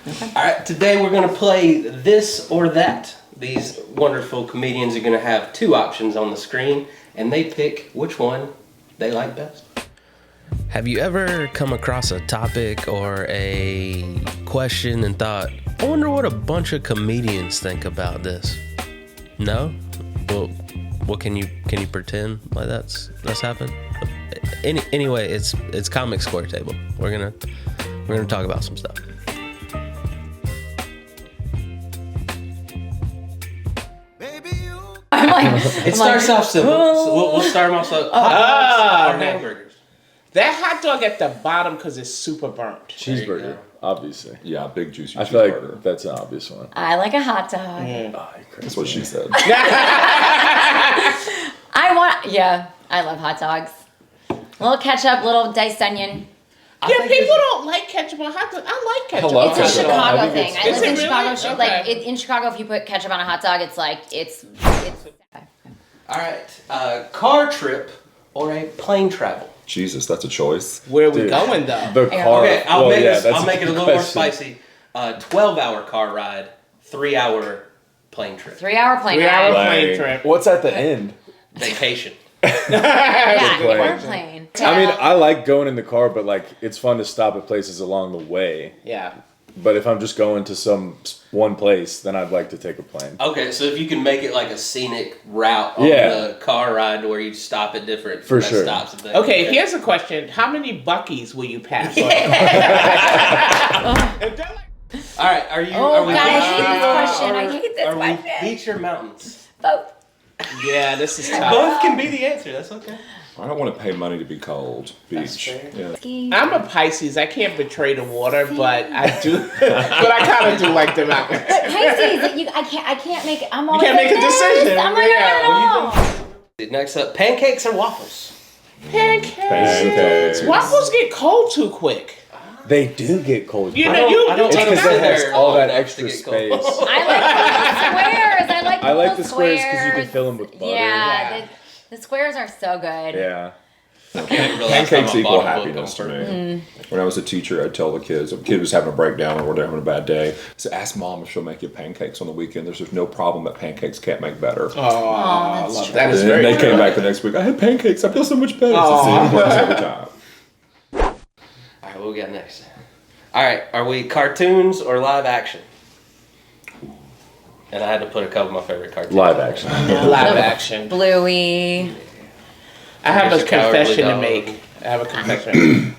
Okay. All right, today we're going to play this or that. These wonderful comedians are going to have two options on the screen, and they pick which one they like best. Have you ever come across a topic or a question and thought, I wonder what a bunch of comedians think about this? No? Well, what can you pretend like that's happened? Anyway, it's Comic Square Table. We're gonna talk about some stuff. It starts off simple. So we'll start them off slow. Hot dogs or hamburgers? That hot dog at the bottom because it's super burnt. Cheeseburger, obviously. Yeah, big juicy cheeseburger. I feel like that's an obvious one. I like a hot dog. That's what she said. I love hot dogs. A little ketchup, little diced onion. People don't like ketchup on hot dogs. I like ketchup. I love It's a ketchup. Chicago thing. I live in really? Chicago. Okay. In Chicago, if you put ketchup on a hot dog, it's. All right, car trip or a plane travel? Jesus, that's a choice. Where are we going though? The car. Okay, I'll make it a good little more question. spicy. 12-hour car ride, 3-hour plane trip. 3-hour plane 3-hour ride. plane trip. What's at the end? Vacation. Yeah, plane. airplane. I mean, I like going in the car, but like it's fun to stop at places along the way. Yeah. But if I'm just going to one place, then I'd like to take a plane. Okay, so if you can make it like a scenic route on the car ride where you stop at different For sure. stops and things. Okay, here's a question. How many Buc-ee's will you pass on? All right, are we God, I hate this question. I hate this Are we question. beach or mountains? Both. Yeah, this is tough. Both can be the answer. That's okay. I don't want to pay money to be cold. Beach. Fair. Yeah. I'm a Pisces. I can't betray the water, but I do. But I kind of do like the mountains. Pisces, I can't make it. I'm always can't make a like this. decision. I'm like, I don't know. Next up, pancakes or waffles? Pancakes. Waffles get cold too quick. They do get cold. You know, I don't It's let them because sit it has there all long that enough extra to get space. cold. I like the squares because you can fill them with butter. Yeah, the squares are so good. Yeah. Pancakes equal happiness to me. When I was a teacher, I'd tell the kids, if a kid was having a breakdown or they're having a bad day, so ask mom if she'll make you pancakes on the weekend. There's no problem that pancakes can't make better. That's true. That is And very they true. came back the next week, I had pancakes, I feel so much better. It's the same works every time. All right, what we got next? All right, are we cartoons or live action? And I had to put a couple of my favorite cartoons. Live action. Live action. Bluey. I have a Here's a Cowardly confession to Dog. make.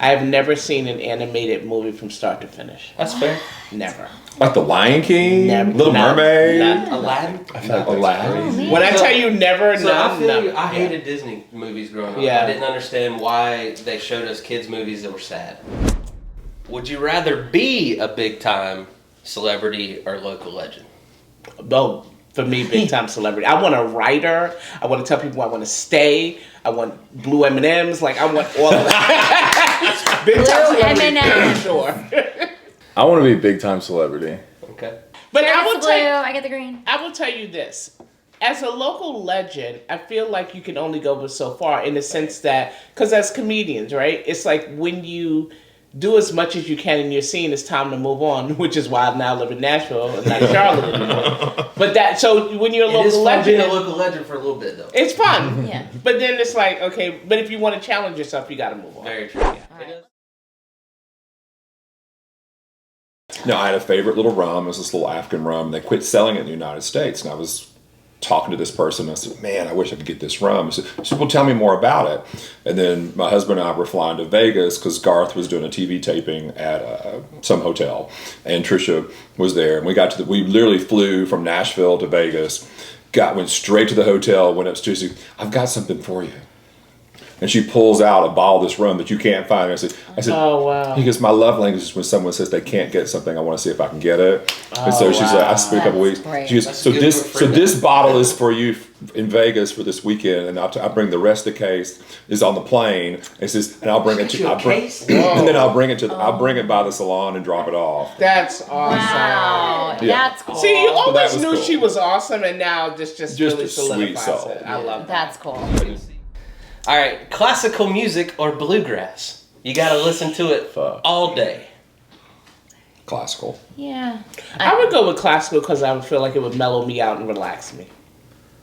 I have never seen an animated movie from start to finish. That's fair. Never. Like The Lion King, Never. Little None. Mermaid, None. Aladdin? Aladdin. When I tell you never, So I none, feel none. you. I hated Disney movies growing up. Yeah. I didn't understand why they showed us kids' movies that were sad. Would you rather be a big-time celebrity or local legend? Oh, for me, big time celebrity. I want a writer. I want to tell people I want to stay. I want blue M&Ms. Like, I want all of that. Big time Blue celebrity, M&Ms. for sure. I want to be a big time celebrity. Okay. But Here's I will the blue, tell you, I get the green. I will tell you this. As a local legend, I feel like you can only go but so far in the sense that, because as comedians, right, it's like when you do as much as you can in your scene, it's time to move on, which is why I now live in Nashville and not in Charlotte anymore. But that, so when you're a It is local fun legend, being a local legend for a little bit, though. it's fun. Yeah. But then it's like, okay, but if you want to challenge yourself, you got to move on. Very true. Yeah. Alright. No, I had a favorite little rum. It was this little African rum. They quit selling it in the United States. And I was talking to this person. I said, man, I wish I could get this rum. She said, well, tell me more about it. And then my husband and I were flying to Vegas because Garth was doing a TV taping at some hotel. And Trisha was there. And we literally flew from Nashville to Vegas, went straight to the hotel, went upstairs. Said, I've got something for you. And she pulls out a bottle of this rum that you can't find. I said, Oh, wow. He goes, my love language is when someone says they can't get something, I want to see if I can get it. And so she's like, I spent a couple That's weeks. great. She goes, That's so good this, for so free. this bottle is for you in Vegas for this weekend, and I'll bring the rest of the case is on the plane. It says, and I'll bring it to, and then I'll bring it by the salon and drop it off. That's awesome. Wow, Yeah. that's cool. See, you always was knew cool. she was awesome, and now just really a sweet solidifies soul. it. I love that. That's cool. All right, classical music or bluegrass? You got to listen to it Fuck. all day. Classical. Yeah. I would go with classical because I would feel like it would mellow me out and relax me.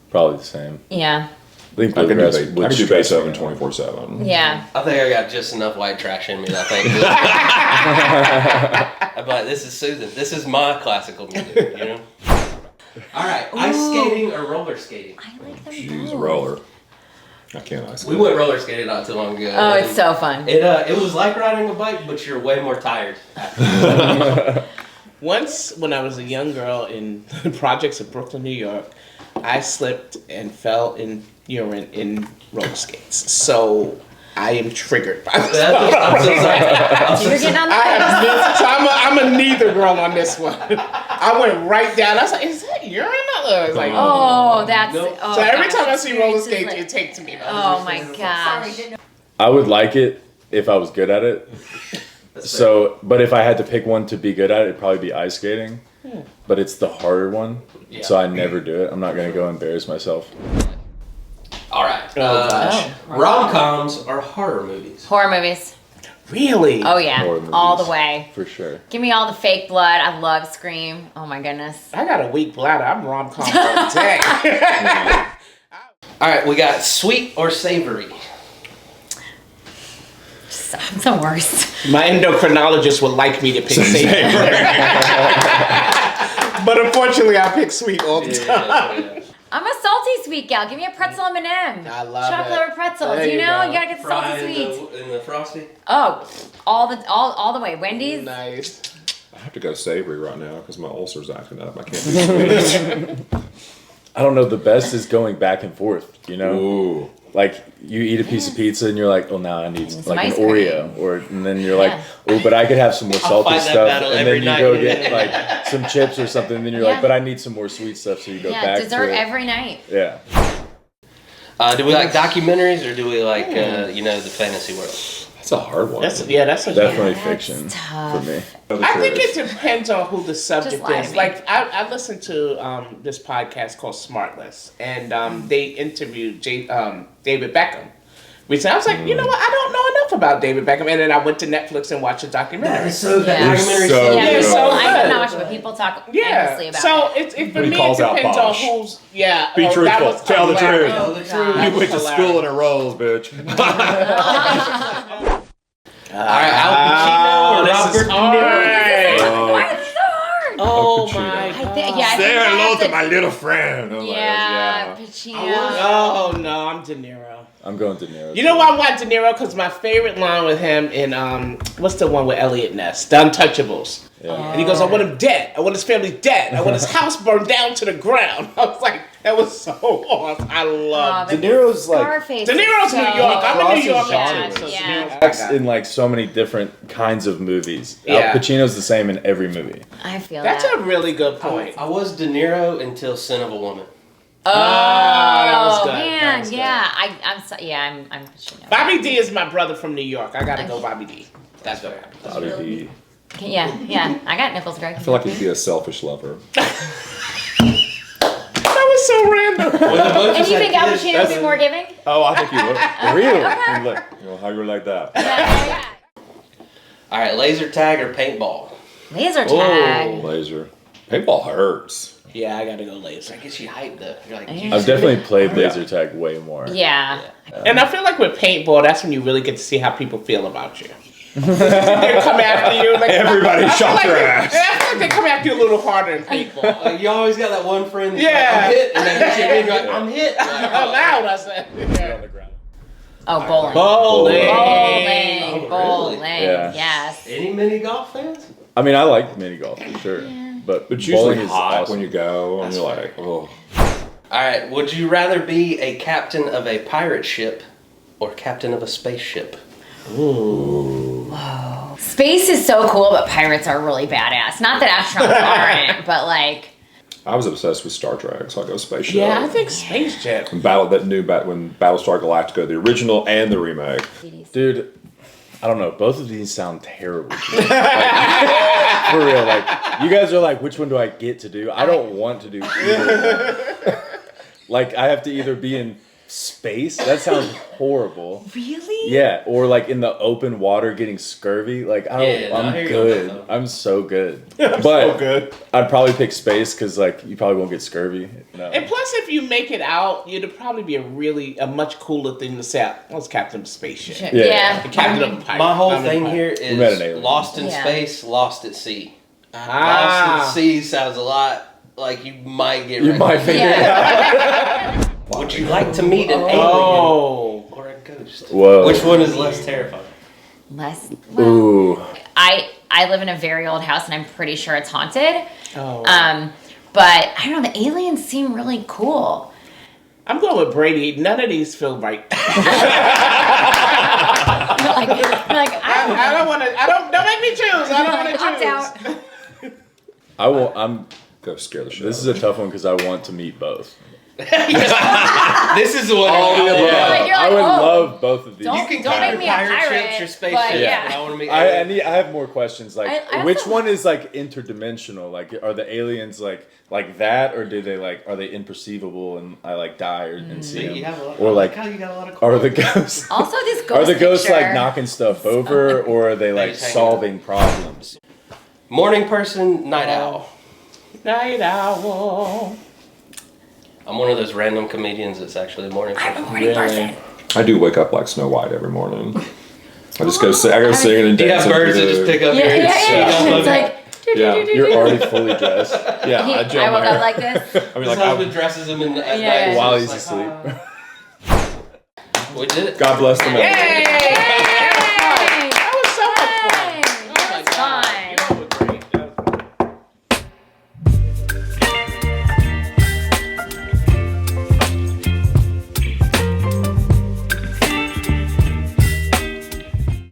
Probably the same. Yeah. I think I can bluegrass do would stress me Beethoven out. 24/7. Yeah. I think I got just enough white trash in me. I think. I'm like, this is soothing. This is my classical music. You know. All right, ice skating or roller skating? I like them Jeez, both. roller. I can't ice We skate. went roller skating not too long ago. Oh, and it's so fun. It was like riding a bike, but you're way more tired. After. Once, when I was a young girl in the projects of Brooklyn, New York, I slipped and fell in urine in roller skates. So I am triggered by this. I'm so sorry. You're getting on the So I'm a neither girl on this one. I went right down. I was like, is that urine? I was like, Oh, that's. Nope. Oh, So every gosh, time I see roller experiences skates, like- it takes me. Oh my gosh. I would like it if I was good at it. So, but if I had to pick one to be good at it, it'd probably be ice skating. But it's the harder one, Yeah. so I never do it. I'm not gonna go embarrass myself. All right. Oh, gosh. Rom-coms are horror movies. Horror movies. Really? Oh yeah, Horror movies. all the way. For sure. Give me all the fake blood. I love Scream. Oh my goodness. I got a weak bladder. I'm rom-com all day. All right, we got sweet or savory. I'm the worst. My endocrinologist would like me to pick savory. But unfortunately, I pick sweet all the time. I'm a salty sweet gal. Give me a pretzel M&M. I love chocolate it. or pretzels. There You you know, go. you gotta get Fry salty sweet. in the frosty. Oh, all the way. Wendy's. Nice. I have to go savory right now because my ulcer's acting up. I can't do sweet. I don't know. The best is going back and forth. You know, Ooh. like you eat a piece of pizza and you're like, oh, now I need Some like an ice cream. Oreo, and then you're like, Yeah. oh, but I could have some more salty fight that stuff, battle and every then you night. go get like some chips or something, and then you're Yeah. like, but I need some more sweet stuff, so you go Yeah, back dessert to it. every night. Yeah. Do we like documentaries or do we like the fantasy world? That's a hard one. That's a Definitely that's fiction tough. for me. I think it depends on who the subject lie to is. me. Like I listened to this podcast called Smartless, and they interviewed David Beckham. Recently, I was like, you know what? I don't know enough about David Beckham, and then I went to Netflix and watched a documentary. so Yeah. documentary. So Yeah, good. so So I'm good. not watching, but people talk Yeah. endlessly about So it. it for When he me it calls out depends on Bosch. who's yeah. Be that truthful. was Tell the hilarious. truth. Oh, That God. was You went to hilarious. school in a Rolls, bitch. All right, Al Pacino or this is Robert De hard. Niro? Why is it so hard? Oh Pacino. my I god. think, yeah, I think Say I hello have to my little friend. Oh my Yeah, gosh, Pacino. Oh no, I'm De Niro. I'm going to Niro. You know why I want De Niro? Because my favorite line with him in what's the one with Elliot Ness, The Untouchables. Yeah. And he goes, I want him dead. I want his family dead. I want his house burned down to the ground. I was like, that was so awesome. I love Oh, De De Niro's like Scarface. De Niro's is New so- York. I'm a New crosses Yorker. genres. too, so Yeah. De Niro's acts my guy. in like so many different kinds of movies. Yeah. Al Pacino's the same in every movie. I feel That's that. a really good point. I was De Niro until Sin of a Woman. Oh, that was good. That man, was good. yeah. I'm Pacino. Bobby D is my brother from New York. I gotta go Bobby D. That's what happened. Bobby D. Yeah. I got nipples, Greg. I feel like he'd be a selfish lover. That was so random. And you think Al Pacino would be more giving? Oh, I think you would. Really? Okay. You look- You know, how you like that? Yeah. All right, laser tag or paintball? Laser tag. Laser. Paintball hurts. Yeah, I gotta go laser. That gets you hyped though. You're like, Yeah. I've definitely played laser tag way more. Yeah. And I feel like with paintball, that's when you really get to see how people feel about you. They come after you. Like, Everybody I feel shot like your they- ass. I feel like they come after you a little harder in paintball. Like, you always got that one friend that's Yeah. like, I'm hit, and then hit you again, you're like, I'm hit. Like, Out loud, I said. Yeah. Oh, bowling. Bowling. Bowling. Yeah. Yes. Any mini golf fans? I mean, I like mini golf for sure, but It's bowling usually is hot awesome. when you go, and That's you're fair. like, oh. All right, would you rather be a captain of a pirate ship or captain of a spaceship? Space is so cool, but pirates are really badass. Not that astronauts aren't, but like. I was obsessed with Star Trek, so I go spaceship. Yeah, I think Space Jam. And when Battlestar Galactica, the original and the remake. Dude, I don't know. Both of these sound terrible. Like, for real, like you guys are like, which one do I get to do? I don't want to do either one. Like I have to either be in Space? That sounds horrible. Really? Yeah, or like in the open water getting scurvy. Like I don't. Yeah, no, I I'm hear you good. on that, though. I'm so good. I'm but so good. I'd probably pick space because like you probably won't get scurvy. No. And plus, if you make it out, it'd probably be a much cooler thing to say. I was captain of a spaceship. Yeah. The captain of a pirate. My whole I'm a thing pirate. here We met an is alien. lost in Yeah. space, lost at sea. Lost Ah. at sea sounds a lot like you might get. You might figure it out. Would you like to meet an alien Oh. or a ghost? Whoa. Which one is less terrifying? Less. Ooh. I live in a very old house and I'm pretty sure it's haunted. Oh. But I don't know. The aliens seem really cool. I'm going with Brady. None of these feel right. like I I don't want to. Don't make me choose. I don't want to opt choose. out. I'm. Go scare the shit. This is a tough one because I want to meet both. This is the one. All the above. You're like, I would oh, love both of these. don't- You can don't kind make of me a pirate pirate, ships, your but spaceship. yeah. But I want to meet. I aliens. have more questions. Like, I which also- one is like interdimensional? Like, are the aliens like that, or do they are they imperceivable and I like die and see them? You have a lot, Or like, how you got a lot of. are the ghosts? Also, this ghost Are the ghosts picture, like knocking stuff over, or are they like just hanging solving problems? Morning person, night owl. Night owl. I'm one of those random comedians that's actually a morning I'm a person. morning person. I do wake up like Snow White every morning. I just go I go singing and Do you have dancing. birds that through just the- pick up Yeah, your yeah. It's like. Yeah, You're already fully dressed. Yeah, I gel woke my up hair. like this. I mean, His like, husband dresses him in at Yeah. night. While It's he's like, asleep. We did it. God bless the man. Hey!